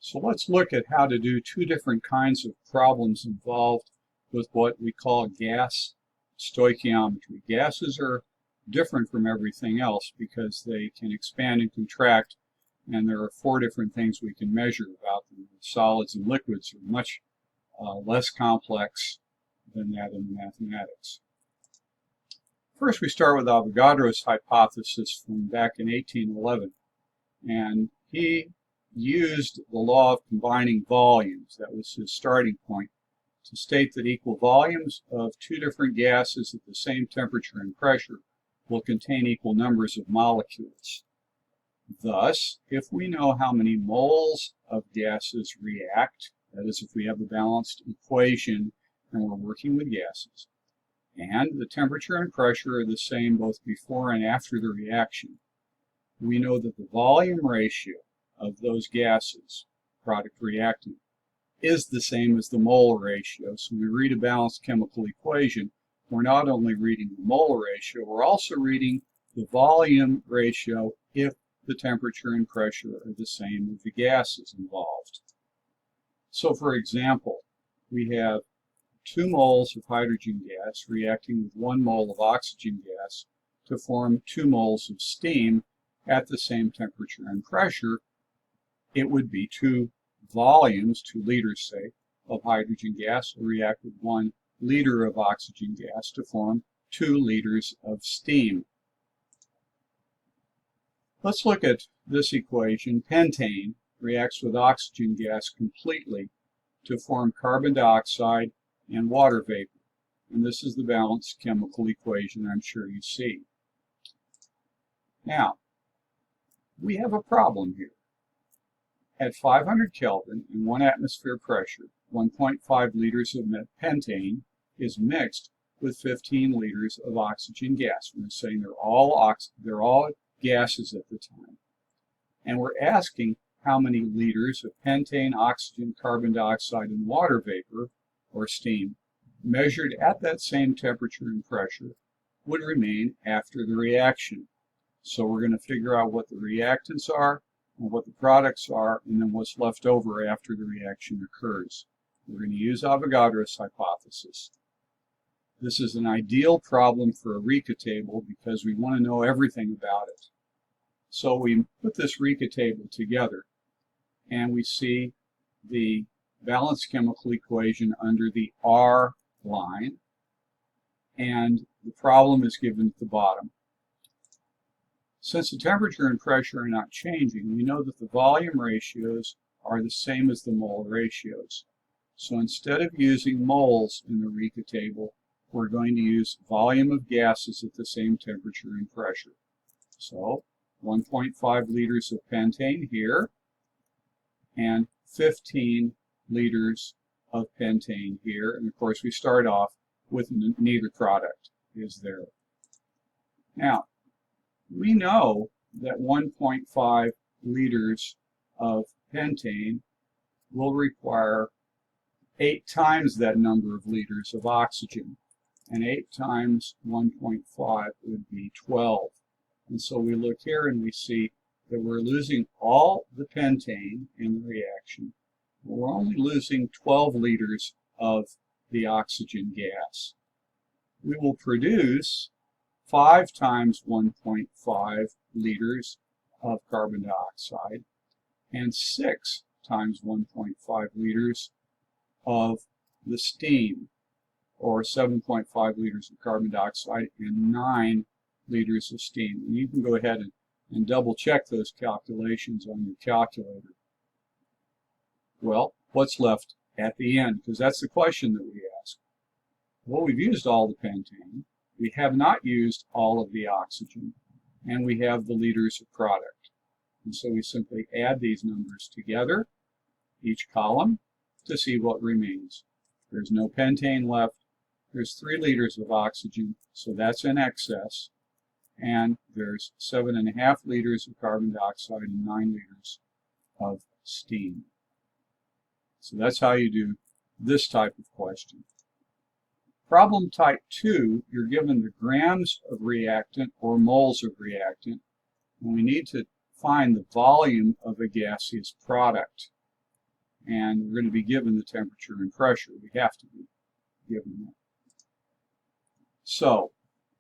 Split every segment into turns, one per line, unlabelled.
So let's look at how to do two different kinds of problems involved with what we call gas stoichiometry. Gases are different from everything else because they can expand and contract, and there are four different things we can measure about them. Solids and liquids are much less complex than that in mathematics. First, we start with Avogadro's hypothesis from back in 1811, and he used the law of combining volumes. That was his starting point, to state that equal volumes of two different gases at the same temperature and pressure will contain equal numbers of molecules. Thus, if we know how many moles of gases react, that is, if we have a balanced equation and we're working with gases, and the temperature and pressure are the same both before and after the reaction, we know that the volume ratio of those gases, product reactant, is the same as the mole ratio. So when we read a balanced chemical equation, we're not only reading the mole ratio, we're also reading the volume ratio if the temperature and pressure are the same of the gases involved. So for example, we have 2 moles of hydrogen gas reacting with 1 mole of oxygen gas to form 2 moles of steam at the same temperature and pressure. It would be 2 volumes, 2 liters say, of hydrogen gas will react with 1 liter of oxygen gas to form 2 liters of steam. Let's look at this equation. Pentane reacts with oxygen gas completely to form carbon dioxide and water vapor. And this is the balanced chemical equation I'm sure you see. Now, we have a problem here. At 500 Kelvin and 1 atmosphere pressure, 1.5 liters of pentane is mixed with 15 liters of oxygen gas. We're saying they're all gases at the time. And we're asking how many liters of pentane, oxygen, carbon dioxide, and water vapor, or steam, measured at that same temperature and pressure, would remain after the reaction. So we're going to figure out what the reactants are, and what the products are, and then what's left over after the reaction occurs. We're going to use Avogadro's hypothesis. This is an ideal problem for a RICA table because we want to know everything about it. So we put this RICA table together, and we see the balanced chemical equation under the R line, and the problem is given at the bottom. Since the temperature and pressure are not changing, we know that the volume ratios are the same as the mole ratios. So instead of using moles in the RICA table, we're going to use volume of gases at the same temperature and pressure. So 1.5 liters of pentane here, and 15 liters of pentane here. And of course, we start off with neither product is there. Now, we know that 1.5 liters of pentane will require 8 times that number of liters of oxygen. And 8 times 1.5 would be 12. And so we look here and we see that we're losing all the pentane in the reaction. We're only losing 12 liters of the oxygen gas. We will produce 5 times 1.5 liters of carbon dioxide and 6 times 1.5 liters of the steam, or 7.5 liters of carbon dioxide and 9 liters of steam. And you can go ahead and double check those calculations on your calculator. Well, what's left at the end? Because that's the question that we ask. Well, we've used all the pentane. We have not used all of the oxygen, and we have the liters of product. And so we simply add these numbers together, each column, to see what remains. There's no pentane left. There's 3 liters of oxygen, so that's in excess. And there's 7.5 liters of carbon dioxide and 9 liters of steam. So that's how you do this type of question. Problem type 2, you're given the grams of reactant or moles of reactant, and we need to find the volume of a gaseous product. And we're going to be given the temperature and pressure. We have to be given that. So,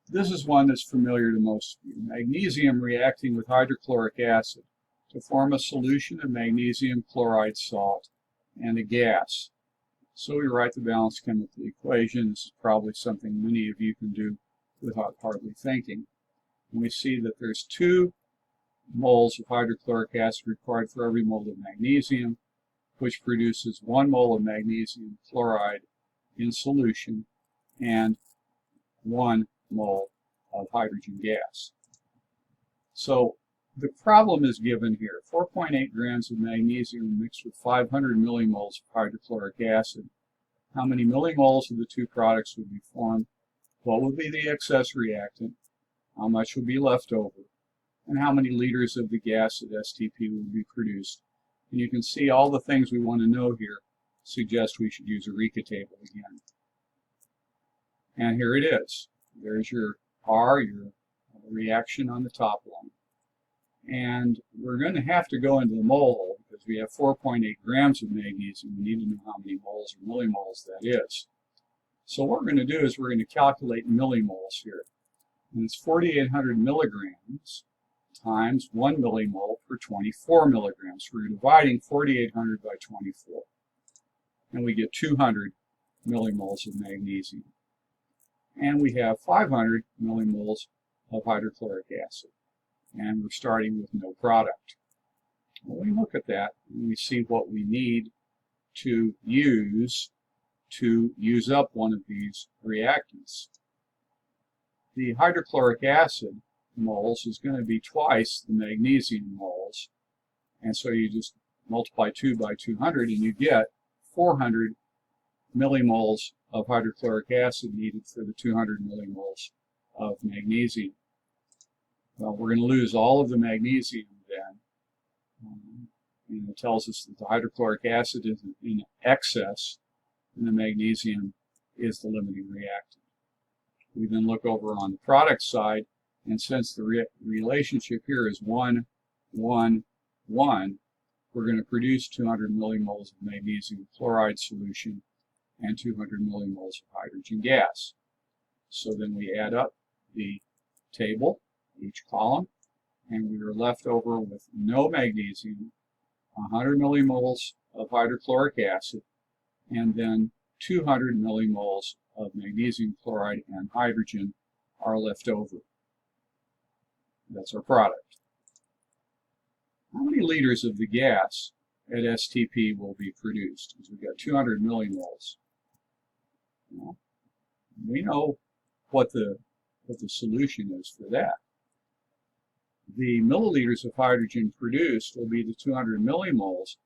this is one that's familiar to most of you. Magnesium reacting with hydrochloric acid to form a solution of magnesium chloride salt and a gas. So we write the balanced chemical equation. This is probably something many of you can do without hardly thinking. And we see that there's 2 moles of hydrochloric acid required for every mole of magnesium, which produces 1 mole of magnesium chloride in solution and 1 mole of hydrogen gas. So the problem is given here. 4.8 grams of magnesium mixed with 500 millimoles of hydrochloric acid. How many millimoles of the 2 products would be formed? What would be the excess reactant? How much would be left over? And how many liters of the gas at STP would be produced? And you can see all the things we want to know here suggest we should use a RICA table again. And here it is. There's your R, your reaction on the top line. And we're going to have to go into the mole hole because we have 4.8 grams of magnesium. We need to know how many moles or millimoles that is. So what we're going to do is we're going to calculate millimoles here. And it's 4,800 milligrams times 1 millimole per 24 milligrams. We're dividing 4,800 by 24. And we get 200 millimoles of magnesium. And we have 500 millimoles of hydrochloric acid. And we're starting with no product. When we look at that, and we see what we need to use up one of these reactants. The hydrochloric acid moles is going to be twice the magnesium moles. And so you just multiply 2 by 200 and you get 400 millimoles of hydrochloric acid needed for the 200 millimoles of magnesium. Well, we're going to lose all of the magnesium then. And it tells us that the hydrochloric acid is in excess and the magnesium is the limiting reactant. We then look over on the product side, and since the relationship here is 1, 1, 1, we're going to produce 200 millimoles of magnesium chloride solution and 200 millimoles of hydrogen gas. So then we add up the table, each column, and we are left over with no magnesium, 100 millimoles of hydrochloric acid, and then 200 millimoles of magnesium chloride and hydrogen are left over. That's our product. How many liters of the gas at STP will be produced? Because we've got 200 millimoles. Well, we know what the solution is for that. The milliliters of hydrogen produced will be the 200 millimoles.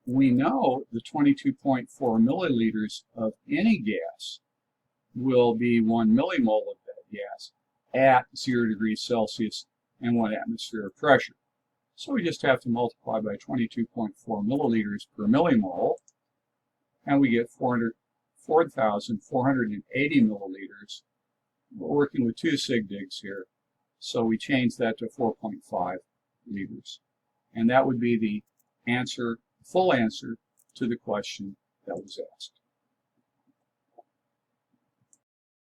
We know the 22.4 milliliters of any gas will be 1 millimole of that gas at 0 degrees Celsius and 1 atmosphere of pressure. So we just have to multiply by 22.4 milliliters per millimole, and we get 4,480 milliliters. We're working with 2 sig digs here, so we change that to 4.5 liters. And that would be the answer, full answer to the question that was asked.